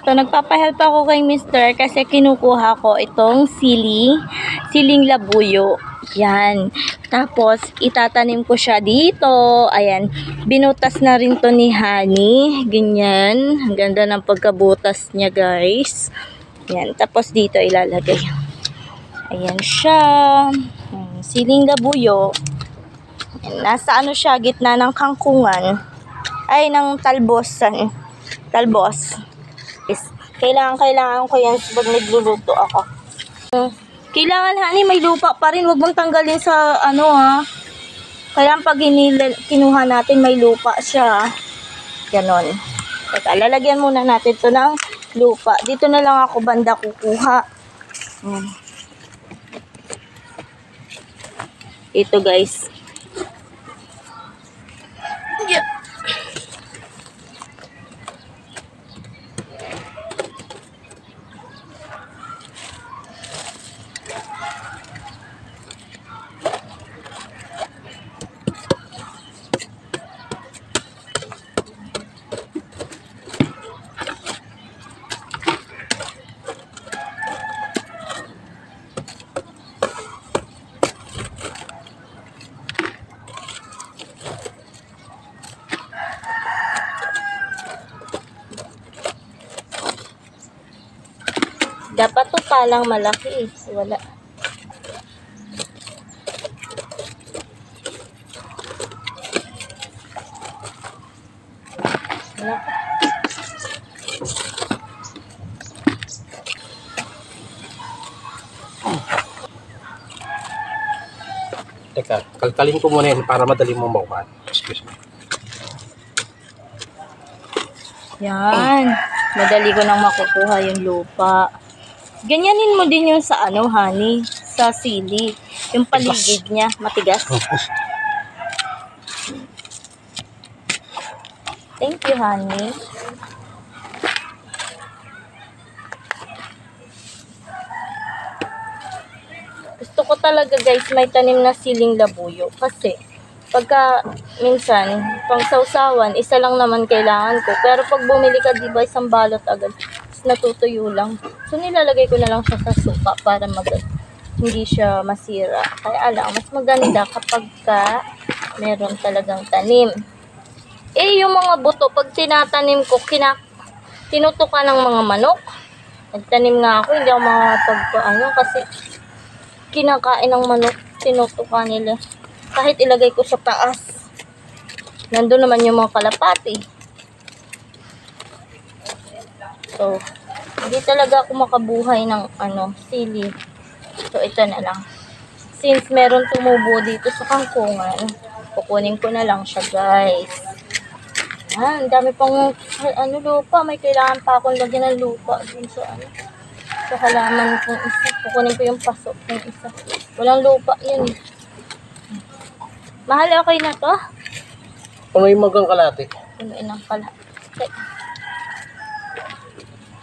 So, nagpapahelp ako kay Mr. kasi kinukuha ko itong siling labuyo. Yan. Tapos, itatanim ko siya dito. Ayan. Binutas na rin to ni Honey. Ganyan. Ang ganda ng pagkabutas niya, guys. Yan. Tapos, dito ilalagay. Ayan siya. Siling labuyo. Ayan. Nasa ano siya, gitna ng kangkungan. Ay, ng talbosan. Talbos. Kailangan ko yan pag nagluluto ako. Kailangan, Honey, may lupa pa rin. Huwag mong tanggalin sa ano, ha. Kaya pag kinuha natin, may lupa siya. Ganon. Teka, lalagyan muna natin to ng lupa. Dito na lang ako banda kukuha. Ito, guys. Yeah. Dapat to palang malaki eh. Wala. Wala. Teka, kalkalin ko muna yan para madali mo makuha. Excuse me. Yan. Madali ko nang makukuha yung lupa. Ganyanin mo din yung sa ano, Honey, sa sili. Yung paligid niya, matigas. Thank you, Honey. Gusto ko talaga, guys, may tanim na siling labuyo. Kasi, pagka minsan, pang sausawan, isa lang naman kailangan ko. Pero pag bumili ka, diba, isang balot agad. Natutuyo lang. So, nilalagay ko na lang siya sa suka para hindi siya masira. Kaya alam, mas maganda kapag meron talagang tanim. Eh, yung mga buto, pag tinatanim ko, tinutukan ng mga manok. Nagtanim nga ako, hindi ako makapagpaano kasi kinakain ng manok, tinutukan nila. Kahit ilagay ko sa taas. Nandun naman yung mga kalapati. So, hindi talaga ako makabuhay ng sili. So, ito na lang. Since meron tumubo dito sa kangkungan, kukunin ko na lang siya, guys. Yan, dami pang lupa. May kailangan pa akong lagyan ng lupa dun sa halaman kong isa. Kukunin ko yung pasok ng isa. Walang lupa yun. Mahal, okay na to? Ano yung magang kalate? Punuin ng kalate.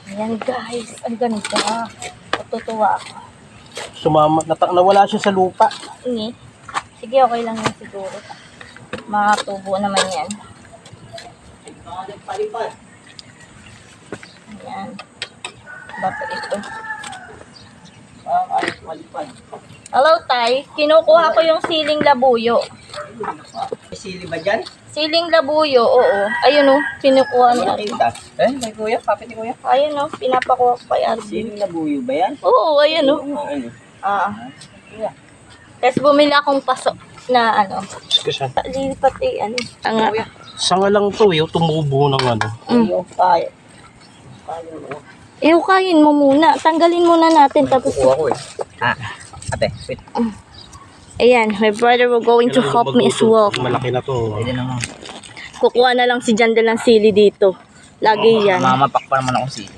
Ayan, guys, ang ganda. Natutuwa ako. Sumama, nawala siya sa lupa. Ini. Sige, okay lang yan siguro. Makatubo naman yan. Ayan. Bakit ito? Hello, Tay. Kinukuha ko yung siling labuyo. Sili ba dyan? Siling labuyo, oo. Ayun o, kinukuha niya. May kuya? Kapit ni kuya? Ayun o, pinapakuha ko kay Arvin. Sili na buyo ba yan? Oo, ayun o. Kuya. Tapos bumili akong pasok na Excuse me. lilipat Kuya. Sanga lang to eh, tumubo ng Yung kaya. Hukayin mo muna. Tanggalin muna natin. Tapos, Kuha ko eh. Ate, wait. ayan, my brother will going to help me as well. Malaki na to. Pwede naman. Kukuha na lang si Jandel ng sili dito. Lagi yan. Mamapak pa naman akong sili.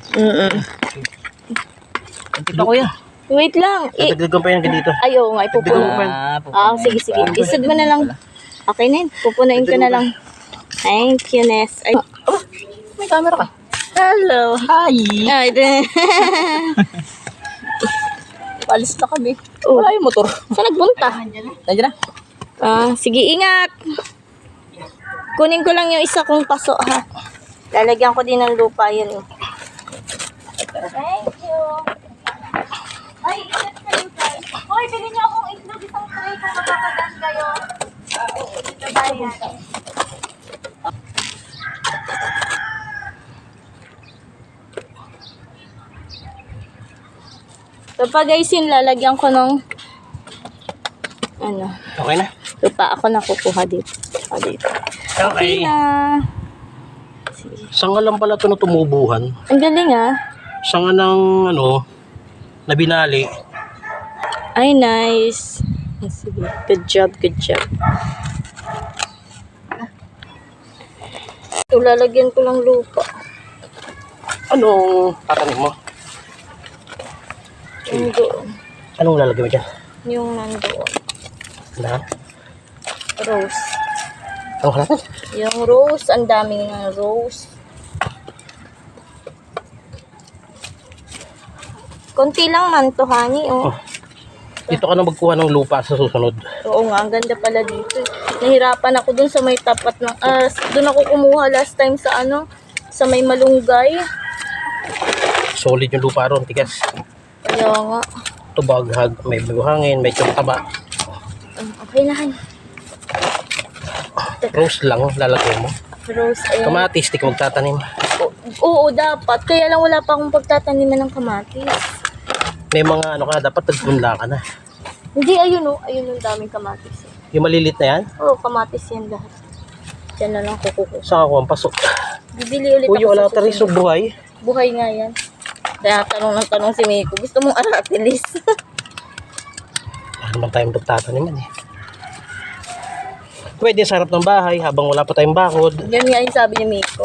Ito kuya. Wait lang. Tatagdagan pa yan dito. Ayaw nga, ipupuno. Sige. Isod mo na lang. Okay na yun. Pupunuin ko na lang. Thank you, Ness. Ay. May camera ka. Hello. Hi. Ay, Palis na kami. Oh. Wala yung motor. saan nagbunta? Nandiyan na. Sige, ingat. Kunin ko lang yung isa kong paso, ha. Lalagyan ko din ng lupa yun. Thank you. Ay, ingat kayo guys. Hoy, bilhin niyo akong itlog isang tray kung magpapadaan kayo. Ito ba yan? So pa guys, yun lalagyan ko ng ano, Okay na? ito pa ako nakukuha dito. Dito. Okay. Na. Sanga lang pala ito na tumubuhan. Ang galing ah. Sanga ng ano, na binali. Ay, nice. Sige. Good job, good job. Ito, lalagyan ko lang lupa. Anong tatanim mo? Yung doon. Anong lalagay mo dyan? Yung nandoon. Na? Rose. Anong halaman? Yung rose, ang daming ng rose. Konti lang man to, honey, oh. Oh. Dito ka na magkuha ng lupa sa susunod. Oo nga, ang ganda pala dito. Nahirapan ako dun sa may tapat ng, dun ako kumuha last time sa ano, sa may malunggay. Solid yung lupa ron, tigas. Kaya nga. Ito baghag, may buhangin, may taba. Okay na, honey. Rose lang lalagay mo. Rose, ayun. Kamatis, di ka magtatanim. Oo, dapat. Kaya lang wala pa akong pagtataniman ng kamatis. May mga ano ka, dapat nagpunla ka na. Hindi, ayun oh. Ayun yung daming kamatis. Yung malilit na yan, Oo, kamatis yan lahat. Diyan na lang kukuha. saan ako ang pasok? Bibili ulit Uy, ako wala sa tayo sa susunod. buhay. Buhay nga yan. Kaya tanong ng tanong si Miko. Gusto mong aratilis? Wala naman tayong pagtataniman eh. Pwede sa harap ng bahay habang wala pa tayong bakod. Yan nga yung sabi ni Miko.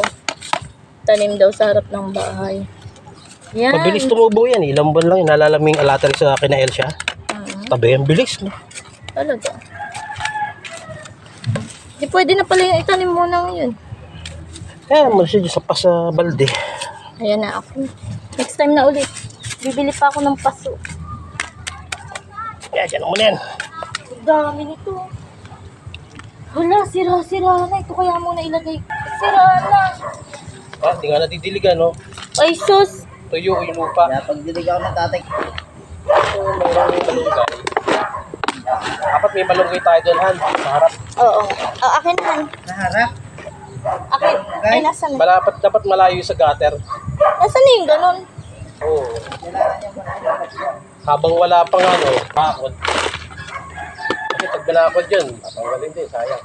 Tanim daw sa harap ng bahay. Yan. Mabilis tumubo yan eh. Ilang buwan lang, naalala mo yung alatal sa kina Elsia. Tabi, ang bilis. No? Talaga. Di pwede na pala yung itanim mo na ngayon. Eh, malasya dyan sa pasa balde. Ayan na ako. Next time na ulit. Bibili pa ako ng paso. Kaya dyan mo na yan. Ang dami nito. Hala, sira-sira na. Ito kaya muna ilagay. Sira na. Ah, di nga natidiligan, no? Ay, sus. Tuyo yung lupa. Kaya pag diligaw ng tatay. So, mayroong malunggay. Dapat may malunggay tayo doon, Han. Sa harap. Oo. Akin na. Naharap. Akin. Ay, nasa na? Dapat malayo sa gutter. Nasa na yung ganun? Oo. Habang wala pang ano, bakod. Kasi pag binakod yun, tatanggalin din, sayang.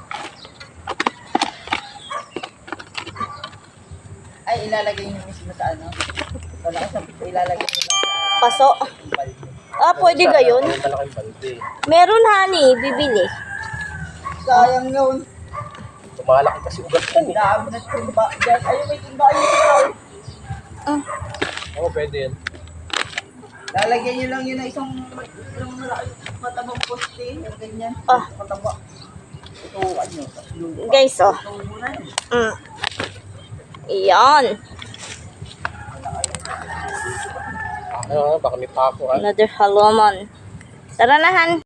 Ay, ilalagay niyo mismo sa ano? Wala ka sabi ko ilalagay niyo lang sa Paso. balde. Pwede gayon? May malaking balde. Meron, honey. Bibili. Sayang yun. Tumalaki kasi ugat yan eh. Dami na timba. Diyan, ayun may timba. Ayun timba. Oo, pwede yan. Lalagyan niyo lang yun na isang matabang poste. Yung ganyan. Ah. Mataba. Ito, ano, lupa. Guys, oh. Ito muna. Iyan. Ano, baka may pako, ha? Another halaman. Tara na, Han.